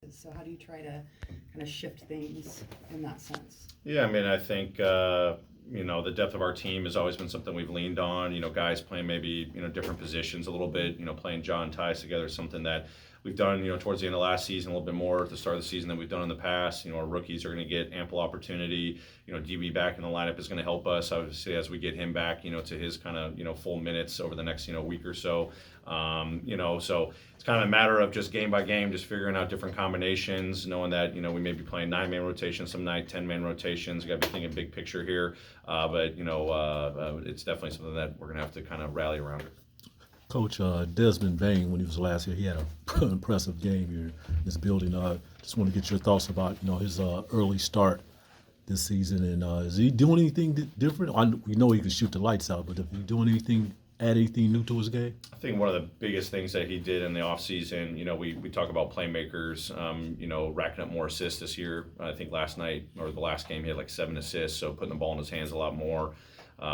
practice. So how do you try to kind of shift things in that sense? Yeah, I mean, I think the depth of our team has always been something we've leaned on. Guys playing maybe different positions a little bit. Playing John and Tyus together is something that we've done. Towards the end of last season, a little bit more at the start of the season than we've done in the past. Our rookies are going to get ample opportunity. DB back in the lineup is going to help us obviously as we get him back. To his kind of full minutes over the next week or so. So it's kind of a matter of just game by game, just figuring out different combinations, knowing that, we may be playing 9-man rotations some night, 10-man rotations. We got to be thinking big picture here. But it's definitely something that we're going to have to kind of rally around. Coach, Desmond Bain, when he was last year, he had an impressive game here in this building. Just want to get your thoughts about, his early start this season. And is he doing anything different? We know he can shoot the lights out, but if he's doing anything, add anything new to his game? I think one of the biggest things that he did in the offseason, we talk about playmakers, racking up more assists this year. I think last night or the last game he had like 7 assists, so putting the ball in his hands a lot more.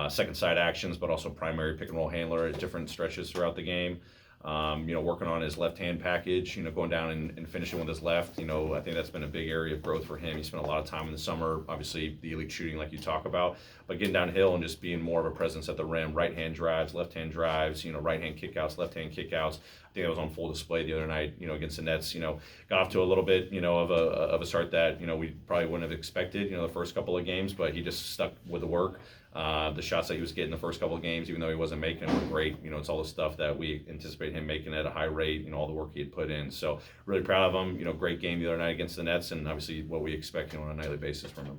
Second side actions, but also primary pick and roll handler at different stretches throughout the game. Working on his left-hand package, going down and finishing with his left. I think that's been a big area of growth for him. He spent a lot of time in the summer, obviously the elite shooting like you talk about, but getting downhill and just being more of a presence at the rim, right-hand drives, left-hand drives, right-hand kickouts, left-hand kickouts. I think that was on full display the other night, against the Nets. Got off to a little bit, of a start that, we probably wouldn't have expected, the first couple of games, but he just stuck with the work. The shots that he was getting the first couple of games, even though he wasn't making them, were great. It's all the stuff that we anticipate him making at a high rate, all the work he had put in. So really proud of him. Great game the other night against the Nets, and obviously what we expect on a nightly basis from him.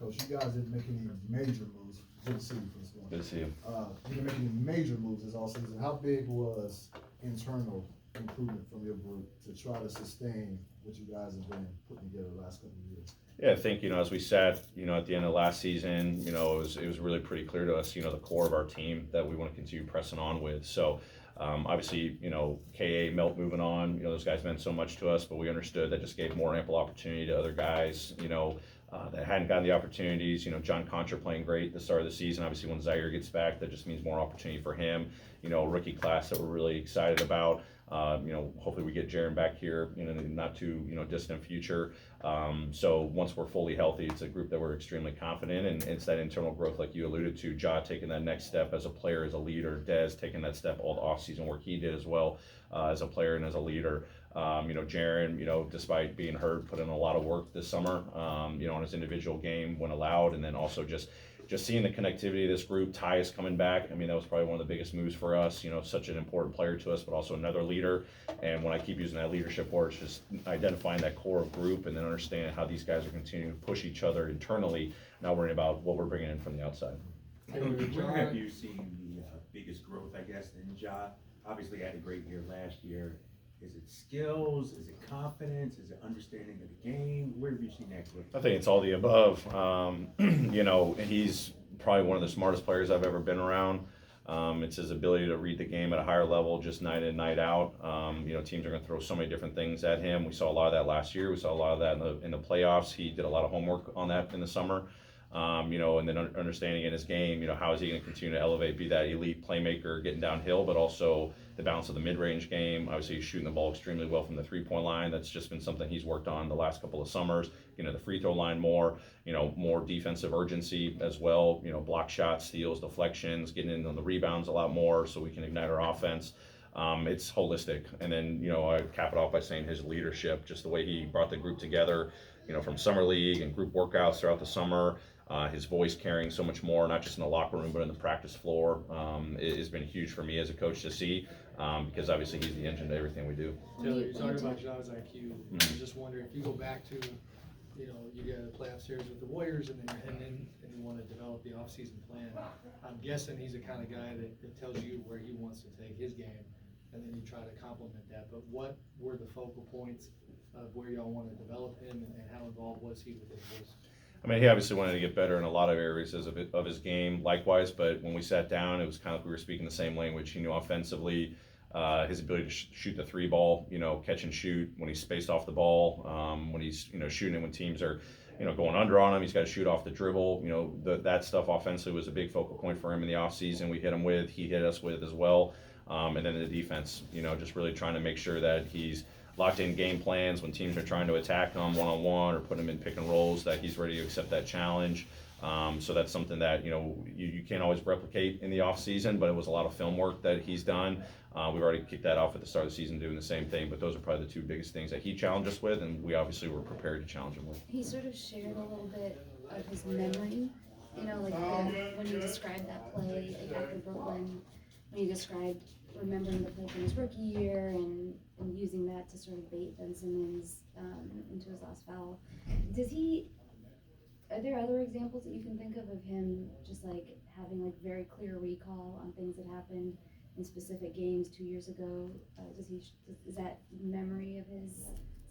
Coach, you guys didn't make any major moves. Good to see you for this one. Good to see you. You didn't make any major moves this offseason. How big was internal improvement from your group to try to sustain what you guys have been putting together the last couple of years? Yeah, I think, as we sat, at the end of last season, it was really pretty clear to us, the core of our team that we want to continue pressing on with. So, obviously, KA, Melt moving on, those guys meant so much to us, but we understood that just gave more ample opportunity to other guys, that hadn't gotten the opportunities. John Contra playing great at the start of the season. Obviously, when Zaire gets back, that just means more opportunity for him. Rookie class that we're really excited about. Hopefully we get Jaren back here in the not too distant future. So once we're fully healthy, it's a group that we're extremely confident in, and it's that internal growth like you alluded to. Ja taking that next step as a player, as a leader. Des taking that step all the offseason work he did as well as a player and as a leader. Jaren, despite being hurt, put in a lot of work this summer, on his individual game when allowed, and then also just seeing the connectivity of this group. Tyus coming back, I mean, that was probably one of the biggest moves for us, such an important player to us, but also another leader. And when I keep using that leadership word, it's just identifying that core of group and then understanding how these guys are continuing to push each other internally, not worrying about what we're bringing in from the outside. Where have you seen the biggest growth, I guess, in Ja? Obviously had a great year last year. Is it skills? Is it confidence? Is it understanding of the game? Where have you seen that growth? I think it's all the above. He's probably one of the smartest players I've ever been around. It's his ability to read the game at a higher level, just night in, night out. Teams are going to throw so many different things at him. We saw a lot of that last year. We saw a lot of that in the playoffs. He did a lot of homework on that in the summer. And then understanding in his game, how is he going to continue to elevate, be that elite playmaker getting downhill, but also the balance of the mid-range game. Obviously, he's shooting the ball extremely well from the three-point line. That's just been something he's worked on the last couple of summers. The free throw line more, more defensive urgency as well, block shots, steals, deflections, getting in on the rebounds a lot more so we can ignite our offense. It's holistic. And then, I cap it off by saying his leadership, just the way he brought the group together, from summer league and group workouts throughout the summer. His voice carrying so much more, not just in the locker room, but in the practice floor. It has been huge for me as a coach to see, because obviously he's the engine to everything we do. Taylor, you're talking about Ja's IQ. I was just wondering if you go back to, you get a playoff series with the Warriors, and then you're heading in and you want to develop the offseason plan. I'm guessing he's the kind of guy that tells you where he wants to take his game, and then you try to complement that. But what were the focal points of where y'all want to develop him, and how involved was he with his? I mean, he obviously wanted to get better in a lot of areas of his game, likewise. But when we sat down, it was kind of like we were speaking the same language. He knew offensively, his ability to shoot the three ball, catch and shoot when he's spaced off the ball, when he's shooting it when teams are going under on him. He's got to shoot off the dribble. That stuff offensively was a big focal point for him in the offseason. We hit him with, he hit us with as well. And then the defense, just really trying to make sure that he's locked in game plans when teams are trying to attack him one-on-one or put him in pick and rolls, that he's ready to accept that challenge. So that's something that, you can't always replicate in the off season, but it was a lot of film work that he's done. We've already kicked that off at the start of the season doing the same thing, but those are probably the two biggest things that he challenged us with, and we obviously were prepared to challenge him with. He sort of shared a little bit of his memory, when you described that play after Brooklyn, when you described remembering the play from his rookie year and using that to sort of bait Ben Simmons into his last foul. Are there other examples that you can think of him just having very clear recall on things that happened in specific games 2 years ago? Is that memory of his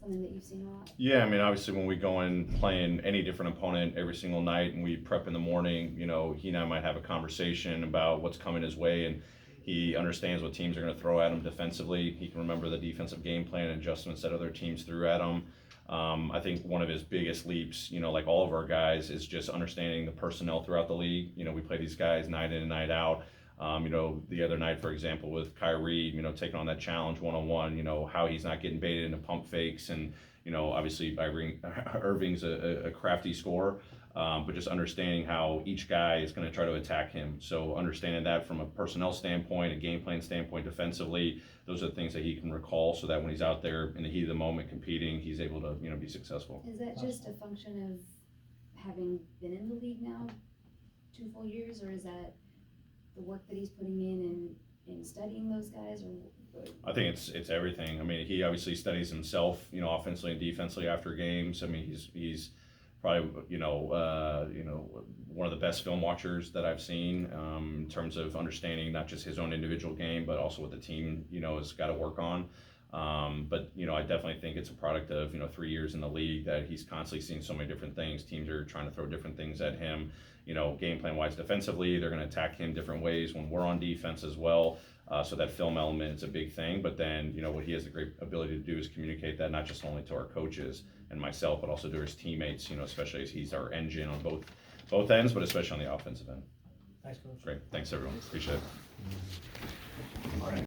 something that you've seen a lot? Yeah, I mean, obviously when we go in playing any different opponent every single night and we prep in the morning, he and I might have a conversation about what's coming his way, and he understands what teams are going to throw at him defensively. He can remember the defensive game plan and adjustments that other teams threw at him. I think one of his biggest leaps, like all of our guys, is just understanding the personnel throughout the league. We play these guys night in and night out. The other night, for example, with Kyrie, taking on that challenge one-on-one, how he's not getting baited into pump fakes. And, obviously Irving's a crafty scorer, but just understanding how each guy is going to try to attack him. So understanding that from a personnel standpoint, a game plan standpoint, defensively, those are the things that he can recall so that when he's out there in the heat of the moment competing, he's able to, be successful. Is that just a function of having been in the league now 2 full years, or is that the work that he's putting in studying those guys? Or I think it's everything. I mean, he obviously studies himself, offensively and defensively after games. I mean, he's probably, one of the best film watchers that I've seen in terms of understanding not just his own individual game, but also what the team, has got to work on. But I definitely think it's a product of 3 years in the league that he's constantly seeing so many different things. Teams are trying to throw different things at him. Game plan wise defensively, they're going to attack him different ways when we're on defense as well. So that film element is a big thing. But then what he has the great ability to do is communicate that not just only to our coaches and myself, but also to his teammates. Especially as he's our engine on both ends, but especially on the offensive end. Thanks, Coach. Great, thanks everyone, appreciate it. All right.